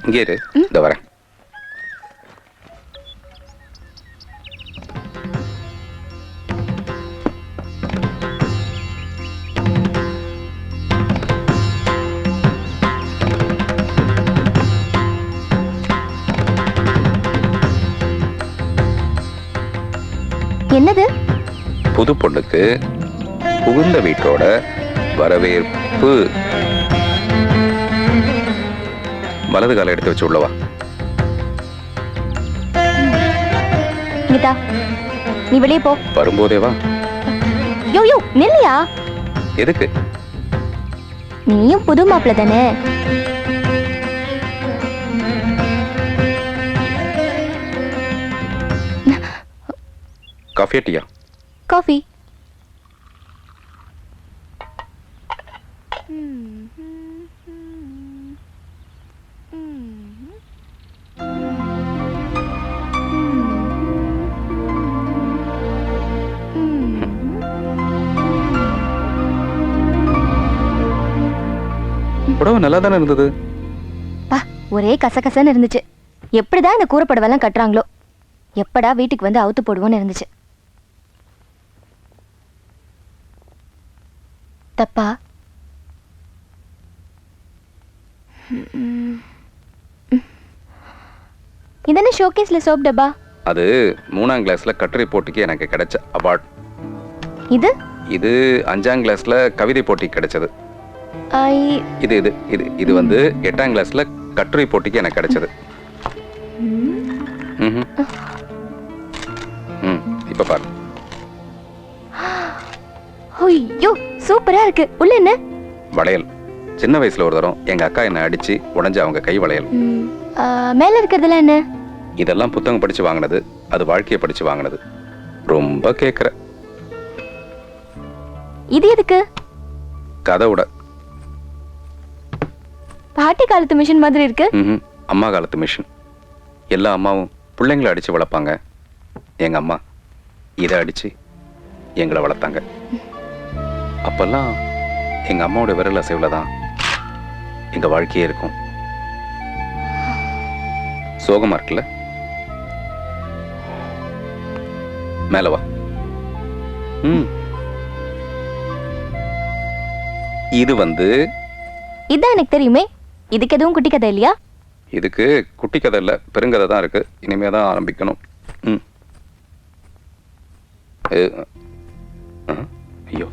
இங்கே இரு, இந்த வரேன். என்னது? புது பொண்ணுக்கு புகுந்த வீட்டோட வரவேற்பு. வலது காலை எடுத்து வச்சு உள்ளவா. கீதா, நீ வெளியே போ. வரும்போதே வா. யோ யோ நில்லையா? எதுக்கு? நீயும் புது மாப்பிள்ள தானே? காஃபியா டீயா? காஃபி. புடவை நல்லா தானே இருந்தது. ஒரே கசகசன்னு இருந்துச்சு. எப்படிதான் இந்த கூரைப்படவெல்லாம் கட்டுறாங்களோ, எப்படா வீட்டுக்கு வந்து அவுத்து போடுவோன்னு இருந்துச்சு. தப்பா? இதென்ன ஷோகேஸ்ல சோப் டப்பா? அது 3ஆம் கிளாஸ்ல கட்டுரை போட்டிக்கு எனக்கு கிடைச்ச அவார்ட். இது இது 5ஆம் கிளாஸ்ல கவிதை போட்டிக்கு கிடைச்சது. இது இது இது இது வந்து 8ஆம் கிளாஸ்ல கட்டுரை போட்டிக்கு எனக்கு கிடைச்சது. இப்ப பாரு. ஐயோ சூப்பரா இருக்கு. உள்ள என்ன? வளையல். சின்ன வயசுல ஒரு தரம் எங்க அக்கா என்ன அடிச்சு உடைஞ்ச அவங்க கை வளையல். மேல இருக்கிறதுல என்ன? இதெல்லாம் புத்தகம் படிச்சு வாங்கினது, அது வாழ்க்கையை படிச்சு வாங்கினது. ரொம்ப கேக்குற. இது எதுக்கு? கதவுட. பாட்டி காலத்து மிஷின் மாதிரி இருக்கு. அம்மா காலத்து மிஷின். எல்லா அம்மாவும் பிள்ளைங்களை அடிச்சு வளர்ப்பாங்க. எங்க அம்மா இதை அடிச்சு எங்களை வளர்த்தாங்க. அப்பெல்லாம் எங்க அம்மாவோட விரல் அசைவுல தான் எங்க வாழ்க்கையே இருக்கும். சோகமா இருக்குல்ல? மேல வா. இது வந்து இதான் எனக்கு தெரியுமே. இதுக்கு எதுவும் குட்டி கதை இல்லையா? இதுக்கு குட்டி கதை இல்ல, பெருங்கதை தான் இருக்கு. இனிமே தான் ஆரம்பிக்கணும். ஐயோ,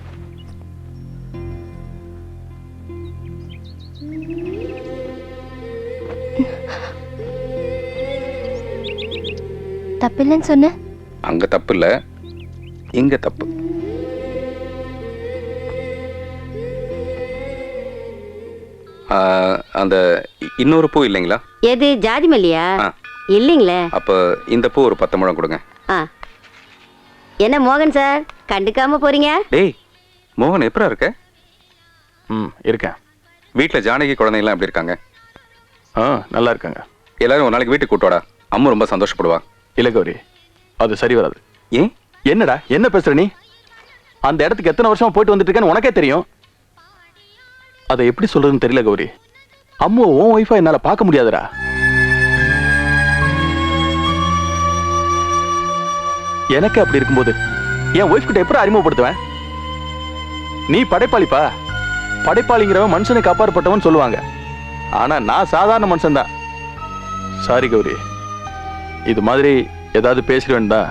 தப்பில்லைன்னு சொன்ன. அங்க தப்பு இல்ல, இங்க தப்பு. அந்த இன்னொரு பூ இல்லைங்களா? எது? ஜாதி மல்லியா? இல்லைங்களே. அப்ப இந்த பூ ஒரு 10 முழம் கொடுங்க. என்ன மோகன் சார் கண்டுக்காம போறீங்க? டேய் மோகன், எப்பரா இருக்க? இருக்கேன். வீட்டுல ஜானகி குழந்தைங்களாம் எப்படி இருக்காங்க? நல்லா இருக்காங்க. எல்லாரும் ஒரு நாளைக்கு வீட்டுக்கு கூட்டோடா. அம்மா ரொம்ப சந்தோஷப்படுவா. இல்ல கௌரி, அது சரி வராது. ஏன்? என்னடா என்ன பேசுற நீ? அந்த இடத்துக்கு எத்தனை வருஷமா போயிட்டு வந்துட்டு இருக்கேன்னு உனக்கே தெரியும். அதை எப்படி சொல்றதுன்னு தெரியல கௌரி. அம்மா உன் ஒய்ஃபா என்னால பார்க்க முடியாதுடா. எனக்கு அப்படி இருக்கும்போது என் ஒய்ஃப் கிட்ட எப்படி அறிமுகப்படுத்துவேன்? நீ படைப்பாளிப்பா. படைப்பாளிங்கிறவன் மனுஷனுக்கு அப்பாற்பட்டவன் சொல்லுவாங்க. ஆனா நான் சாதாரண மனுஷன் தான். சாரி கௌரி, இது மாதிரி ஏதாவது பேசிடுவேன்டா.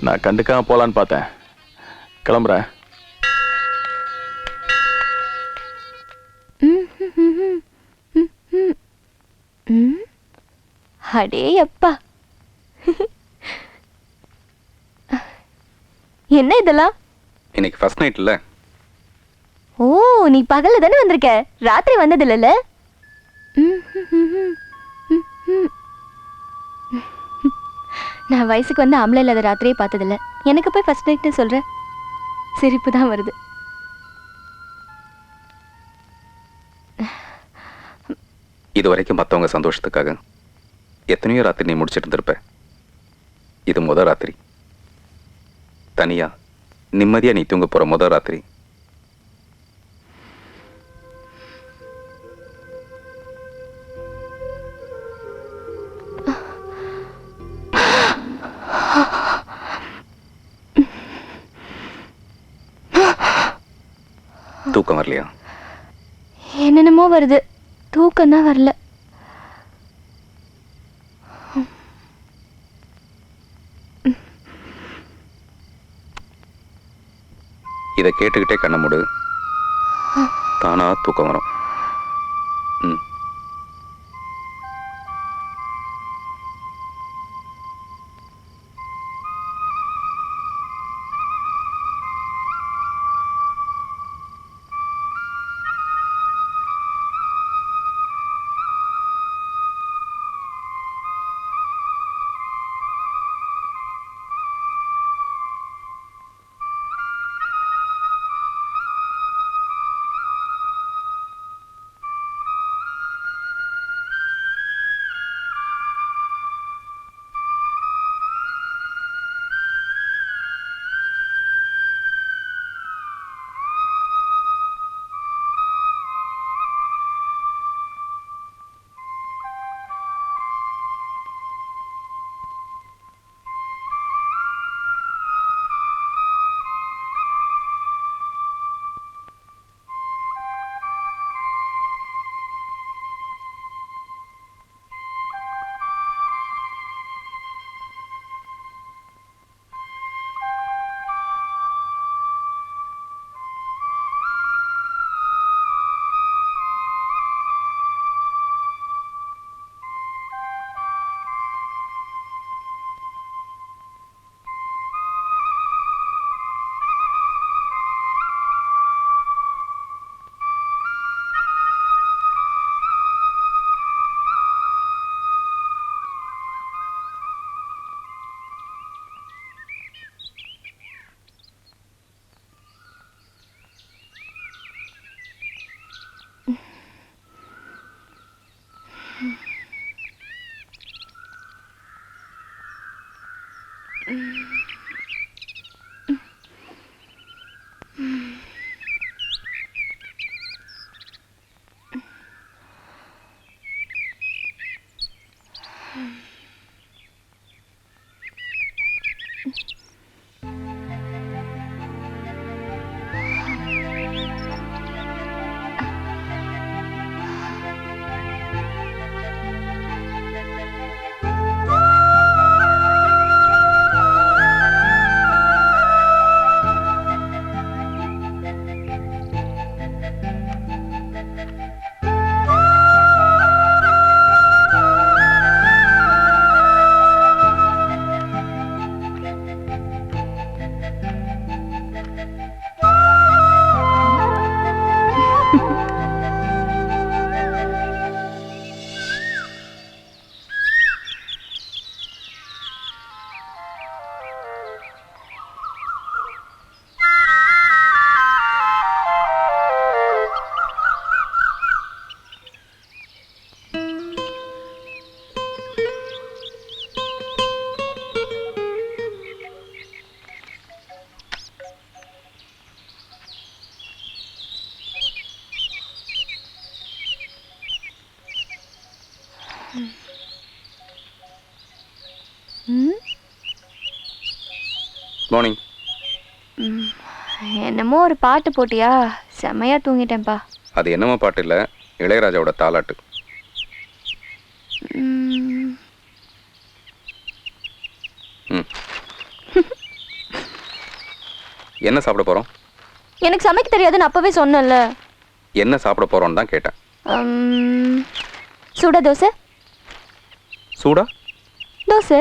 நான் கண்டுக்காம போலான்னு பார்த்தேன். கிளம்புறேன். அடே அப்பா, என்ன இதெல்லாம்? இன்னைக்கு ஃபர்ஸ்ட் நைட் இல்ல? ஓ, நீ பகல்ல தானே வந்திருக்க, ராத்திரி வந்தது இல்லல? நான் வயசுக்கு வந்து ஆம்பளை இல்லாத ராத்திரியே பார்த்ததில்ல. எனக்கு போய் ஃபர்ஸ்ட் நைட்னு சொல்ற, சிரிப்பு தான் வருது. இது வரைக்கும் மற்றவங்க சந்தோஷத்துக்காக எத்தனையோ ராத்திரி நீ முடிச்சிட்டு இருந்திருப்ப. இது முதல் ராத்திரி. தனியா நிம்மதியா நீ தூங்க போற முதல் ராத்திரி. தூக்கம் வரலையா? என்னென்னமோ வருது, தூக்கம் தான் வரல. இதை கேட்டுக்கிட்டே கண்ண மூடு, தானா தூக்கம் வரும். ம். மார்னிங். என்னமோ ஒரு பாட்டு போட்டியா, செமையா தூங்கிட்டேன்ப்பா. அது என்னமோ பாட்டு இல்லை, இளையராஜாவோட தாலாட்டு. என்ன சாப்பிட போறோம்? எனக்கு சமைக்க தெரியாதுன்னு அப்பவே சொன்னேன்ல. என்ன சாப்பிட போறோம்னு தான் கேட்டேன். சூடா தோசை. சூடா தோசை.